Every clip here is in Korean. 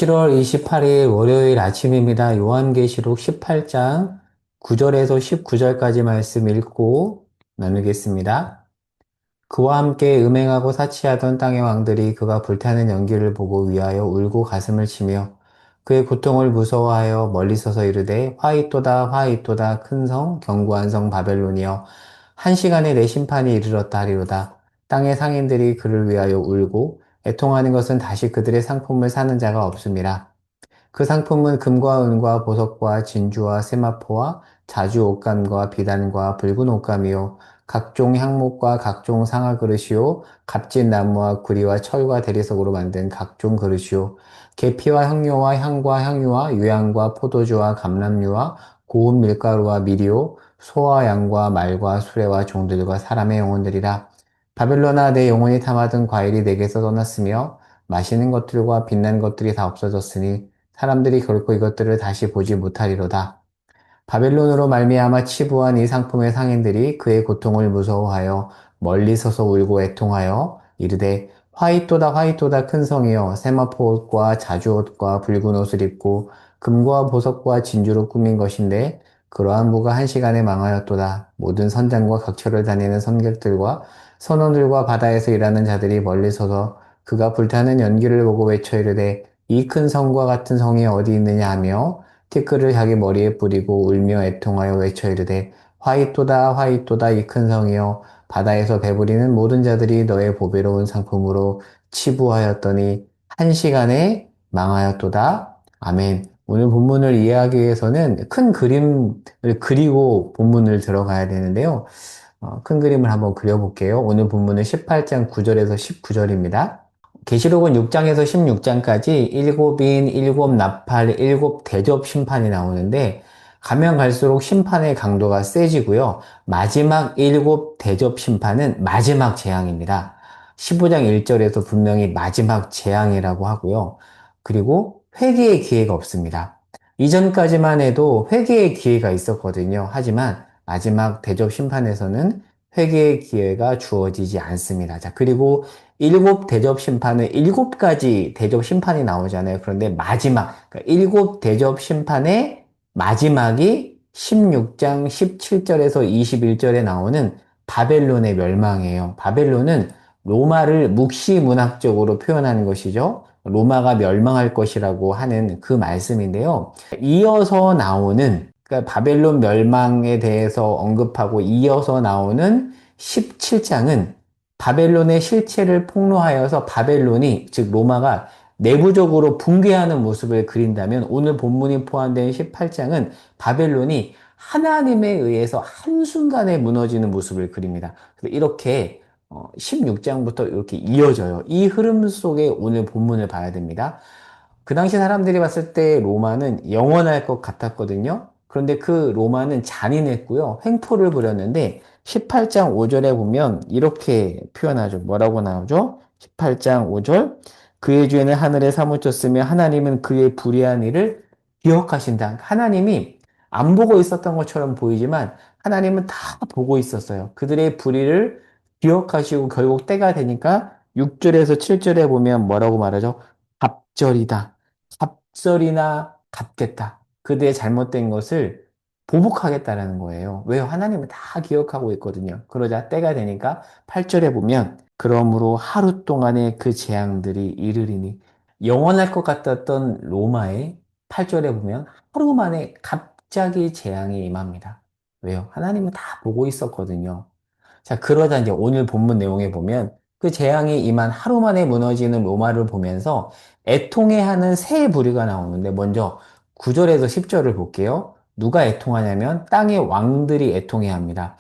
7월 28일 월요일 아침입니다. 요한계시록 18장 9절에서 19절까지 말씀 읽고 나누겠습니다. 그와 함께 음행하고 사치하던 땅의 왕들이 그가 불타는 연기를 보고 위하여 울고 가슴을 치며 그의 고통을 무서워하여 멀리 서서 이르되 화이또다 화이또다 큰 성 견고한 성 바벨론이여 한 시간에 내 심판이 이르렀다 하리로다. 땅의 상인들이 그를 위하여 울고 애통하는 것은 다시 그들의 상품을 사는 자가 없음이라. 그 상품은 금과 은과 보석과 진주와 세마포와 자주 옷감과 비단과 붉은 옷감이요 각종 향목과 각종 상아 그릇이요 값진 나무와 구리와 철과 대리석으로 만든 각종 그릇이요 계피와 향료와 향과 향유와 유향과 포도주와 감람류와 고운 밀가루와 미리요 소와 양과 말과 수레와 종들과 사람의 영혼들이라. 바벨론아, 내 영혼이 탐하던 과일이 내게서 떠났으며 마시는 것들과 빛난 것들이 다 없어졌으니 사람들이 결코 이것들을 다시 보지 못하리로다. 바벨론으로 말미암아 치부한 이 상품의 상인들이 그의 고통을 무서워하여 멀리 서서 울고 애통하여 이르되 화이또다 화이또다 큰 성이여 세마포 옷과 자주 옷과 붉은 옷을 입고 금과 보석과 진주로 꾸민 것인데 그러한 무가 한 시간에 망하였도다. 모든 선장과 각처를 다니는 선객들과 선원들과 바다에서 일하는 자들이 멀리 서서 그가 불타는 연기를 보고 외쳐 이르되 이 큰 성과 같은 성이 어디 있느냐 하며 티끌을 자기 머리에 뿌리고 울며 애통하여 외쳐 이르되 화이또다 화이또다 이 큰 성이여 바다에서 배부리는 모든 자들이 너의 보배로운 상품으로 치부하였더니 한 시간에 망하였도다. 아멘. 오늘 본문을 이해하기 위해서는 큰 그림을 그리고 본문을 들어가야 되는데요. 큰 그림을 한번 그려볼게요. 오늘 본문은 18장 9절에서 19절입니다. 계시록은 6장에서 16장까지 일곱 인, 일곱 나팔, 일곱 대접 심판이 나오는데 가면 갈수록 심판의 강도가 세지고요. 마지막 일곱 대접 심판은 마지막 재앙입니다. 15장 1절에서 분명히 마지막 재앙이라고 하고요. 그리고 회개의 기회가 없습니다. 이전까지만 해도 회개의 기회가 있었거든요. 하지만 마지막 대접 심판에서는 회개의 기회가 주어지지 않습니다. 자, 그리고 일곱 대접 심판은 일곱 가지 대접 심판이 나오잖아요. 그런데 마지막, 그러니까 일곱 대접 심판의 마지막이 16장 17절에서 21절에 나오는 바벨론의 멸망이에요. 바벨론은 로마를 묵시문학적으로 표현하는 것이죠. 로마가 멸망할 것이라고 하는 그 말씀인데요. 이어서 나오는, 그러니까 바벨론 멸망에 대해서 언급하고 이어서 나오는 17장은 바벨론의 실체를 폭로하여서 바벨론이, 즉 로마가 내부적으로 붕괴하는 모습을 그린다면 오늘 본문이 포함된 18장은 바벨론이 하나님에 의해서 한순간에 무너지는 모습을 그립니다. 그래서 이렇게 16장부터 이렇게 이어져요. 이 흐름 속에 오늘 본문을 봐야 됩니다. 그 당시 사람들이 봤을 때 로마는 영원할 것 같았거든요. 그런데 그 로마는 잔인했고요. 횡포를 부렸는데 18장 5절에 보면 이렇게 표현하죠. 뭐라고 나오죠? 18장 5절. 그의 죄는 하늘에 사무쳤으며 하나님은 그의 불의한 일을 기억하신다. 하나님이 안 보고 있었던 것처럼 보이지만 하나님은 다 보고 있었어요. 그들의 불의를 기억하시고 결국 때가 되니까 6절에서 7절에 보면 뭐라고 말하죠? 갑절이다. 갑절이나 갚겠다. 그들의 잘못된 것을 보복하겠다라는 거예요. 왜요? 하나님은 다 기억하고 있거든요. 그러자 때가 되니까 8절에 보면 그러므로 하루 동안의 그 재앙들이 이르리니 영원할 것 같았던 로마의 8절에 보면 하루 만에 갑자기 재앙이 임합니다. 왜요? 하나님은 다 보고 있었거든요. 자, 그러자 이제 오늘 본문 내용에 보면 그 재앙이 임한 하루 만에 무너지는 로마를 보면서 애통해하는 세 부류가 나오는데 먼저 9절에서 10절을 볼게요. 누가 애통하냐면 땅의 왕들이 애통해합니다.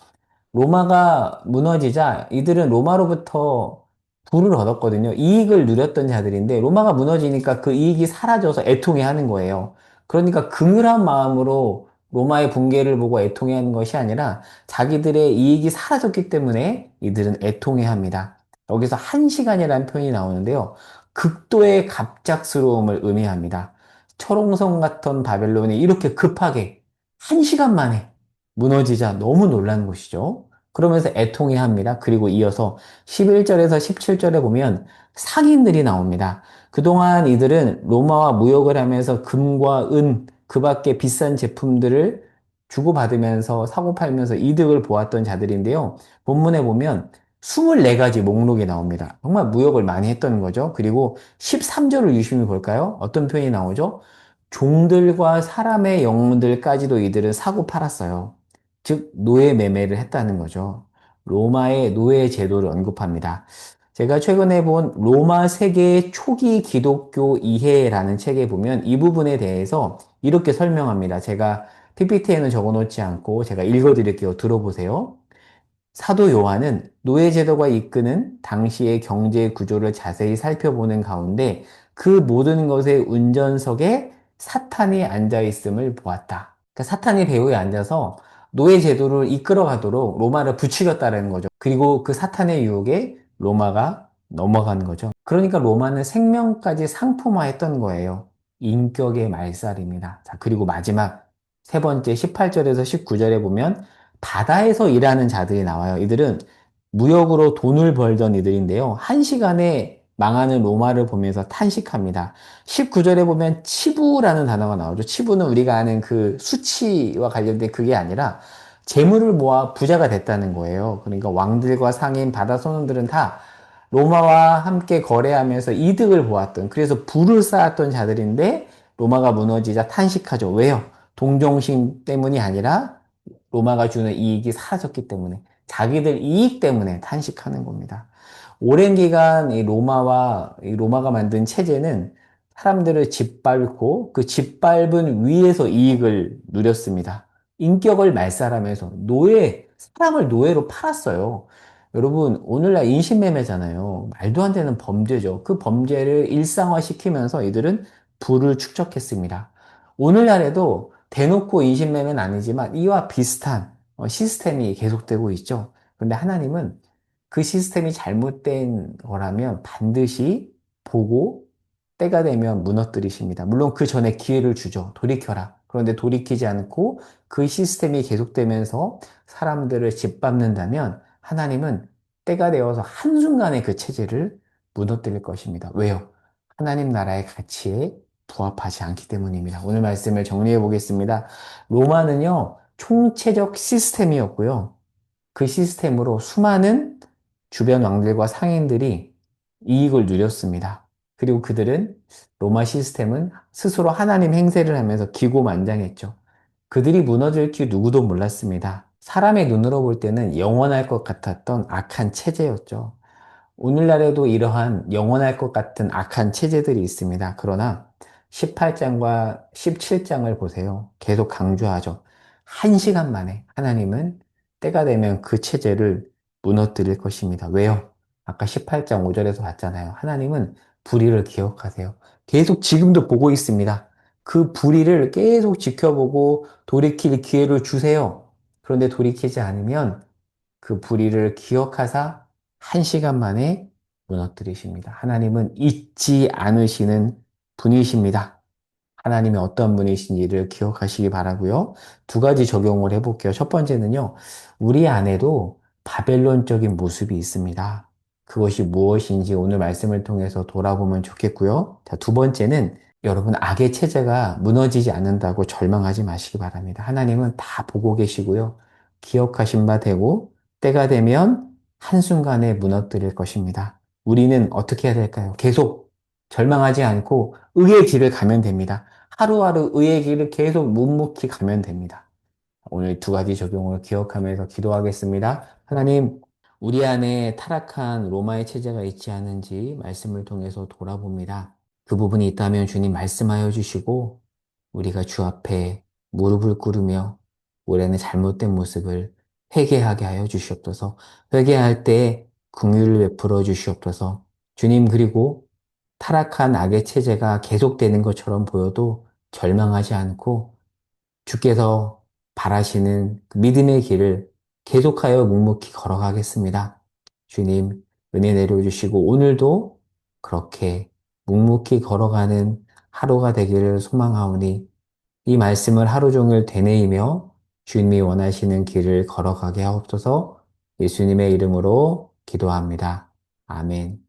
로마가 무너지자 이들은 로마로부터 부를 얻었거든요. 이익을 누렸던 자들인데 로마가 무너지니까 그 이익이 사라져서 애통해하는 거예요. 그러니까 긍휼한 마음으로 로마의 붕괴를 보고 애통해하는 것이 아니라 자기들의 이익이 사라졌기 때문에 이들은 애통해합니다. 여기서 한 시간이라는 표현이 나오는데요. 극도의 갑작스러움을 의미합니다. 철옹성 같은 바벨론이 이렇게 급하게 한 시간 만에 무너지자 너무 놀란 것이죠. 그러면서 애통해 합니다. 그리고 이어서 11절에서 17절에 보면 상인들이 나옵니다. 그동안 이들은 로마와 무역을 하면서 금과 은, 그 밖에 비싼 제품들을 주고받으면서 사고 팔면서 이득을 보았던 자들인데요. 본문에 보면 24가지 목록이 나옵니다. 정말 무역을 많이 했던 거죠. 그리고 13절을 유심히 볼까요? 어떤 표현이 나오죠? 종들과 사람의 영혼들까지도 이들은 사고 팔았어요. 즉, 노예 매매를 했다는 거죠. 로마의 노예 제도를 언급합니다. 제가 최근에 본 로마 세계 초기 기독교 이해라는 책에 보면 이 부분에 대해서 이렇게 설명합니다. 제가 PPT에는 적어 놓지 않고 제가 읽어 드릴게요. 들어보세요. 사도 요한은 노예제도가 이끄는 당시의 경제 구조를 자세히 살펴보는 가운데 그 모든 것의 운전석에 사탄이 앉아 있음을 보았다. 그러니까 사탄이 배후에 앉아서 노예제도를 이끌어 가도록 로마를 부추겼다는 거죠. 그리고 그 사탄의 유혹에 로마가 넘어간 거죠. 그러니까 로마는 생명까지 상품화했던 거예요. 인격의 말살입니다. 자, 그리고 마지막 세 번째 18절에서 19절에 보면 바다에서 일하는 자들이 나와요. 이들은 무역으로 돈을 벌던 이들인데요. 한 시간에 망하는 로마를 보면서 탄식합니다. 19절에 보면 치부라는 단어가 나오죠. 치부는 우리가 아는 그 수치와 관련된 그게 아니라 재물을 모아 부자가 됐다는 거예요. 그러니까 왕들과 상인, 바다 선원들은 다 로마와 함께 거래하면서 이득을 보았던, 그래서 부를 쌓았던 자들인데 로마가 무너지자 탄식하죠. 왜요? 동정심 때문이 아니라 로마가 주는 이익이 사라졌기 때문에 자기들 이익 때문에 탄식하는 겁니다. 오랜 기간 이 로마가 만든 체제는 사람들을 짓밟고 그 짓밟은 위에서 이익을 누렸습니다. 인격을 말살하면서 사람을 노예로 팔았어요. 여러분, 오늘날 인신매매잖아요. 말도 안 되는 범죄죠. 그 범죄를 일상화시키면서 이들은 부를 축적했습니다. 오늘날에도 대놓고 인신매매는 아니지만 이와 비슷한 시스템이 계속되고 있죠. 그런데 하나님은 그 시스템이 잘못된 거라면 반드시 보고 때가 되면 무너뜨리십니다. 물론 그 전에 기회를 주죠. 돌이켜라. 그런데 돌이키지 않고 그 시스템이 계속되면서 사람들을 짓밟는다면 하나님은 때가 되어서 한순간에 그 체제를 무너뜨릴 것입니다. 왜요? 하나님 나라의 가치에 부합하지 않기 때문입니다. 오늘 말씀을 정리해 보겠습니다. 로마는요, 총체적 시스템이었고요. 그 시스템으로 수많은 주변 왕들과 상인들이 이익을 누렸습니다. 그리고 그들은 로마 시스템은 스스로 하나님 행세를 하면서 기고만장했죠. 그들이 무너질 줄 누구도 몰랐습니다. 사람의 눈으로 볼 때는 영원할 것 같았던 악한 체제였죠. 오늘날에도 이러한 영원할 것 같은 악한 체제들이 있습니다. 그러나 18장과 17장을 보세요. 계속 강조하죠. 한 시간 만에 하나님은 때가 되면 그 체제를 무너뜨릴 것입니다. 왜요? 아까 18장 5절에서 봤잖아요. 하나님은 불의를 기억하세요. 계속 지금도 보고 있습니다. 그 불의를 계속 지켜보고 돌이킬 기회를 주세요. 그런데 돌이키지 않으면 그 불의를 기억하사 한 시간 만에 무너뜨리십니다. 하나님은 잊지 않으시는 분이십니다. 하나님이 어떤 분이신지를 기억하시기 바라고요. 두 가지 적용을 해볼게요. 첫 번째는요, 우리 안에도 바벨론적인 모습이 있습니다. 그것이 무엇인지 오늘 말씀을 통해서 돌아보면 좋겠고요. 자, 두 번째는 여러분 악의 체제가 무너지지 않는다고 절망하지 마시기 바랍니다. 하나님은 다 보고 계시고요. 기억하신 바 되고 때가 되면 한순간에 무너뜨릴 것입니다. 우리는 어떻게 해야 될까요? 계속 절망하지 않고 의의 길을 가면 됩니다. 하루하루 의의 길을 계속 묵묵히 가면 됩니다. 오늘 두 가지 적용을 기억하면서 기도하겠습니다. 하나님, 우리 안에 타락한 로마의 체제가 있지 않은지 말씀을 통해서 돌아봅니다. 그 부분이 있다면 주님 말씀하여 주시고 우리가 주 앞에 무릎을 꿇으며 올해는 잘못된 모습을 회개하게 하여 주시옵소서. 회개할 때 긍휼을 베풀어 주시옵소서. 주님, 그리고 타락한 악의 체제가 계속되는 것처럼 보여도 절망하지 않고 주께서 바라시는 그 믿음의 길을 계속하여 묵묵히 걸어가겠습니다. 주님, 은혜 내려주시고 오늘도 그렇게 묵묵히 걸어가는 하루가 되기를 소망하오니 이 말씀을 하루 종일 되뇌이며 주님이 원하시는 길을 걸어가게 하옵소서. 예수님의 이름으로 기도합니다. 아멘.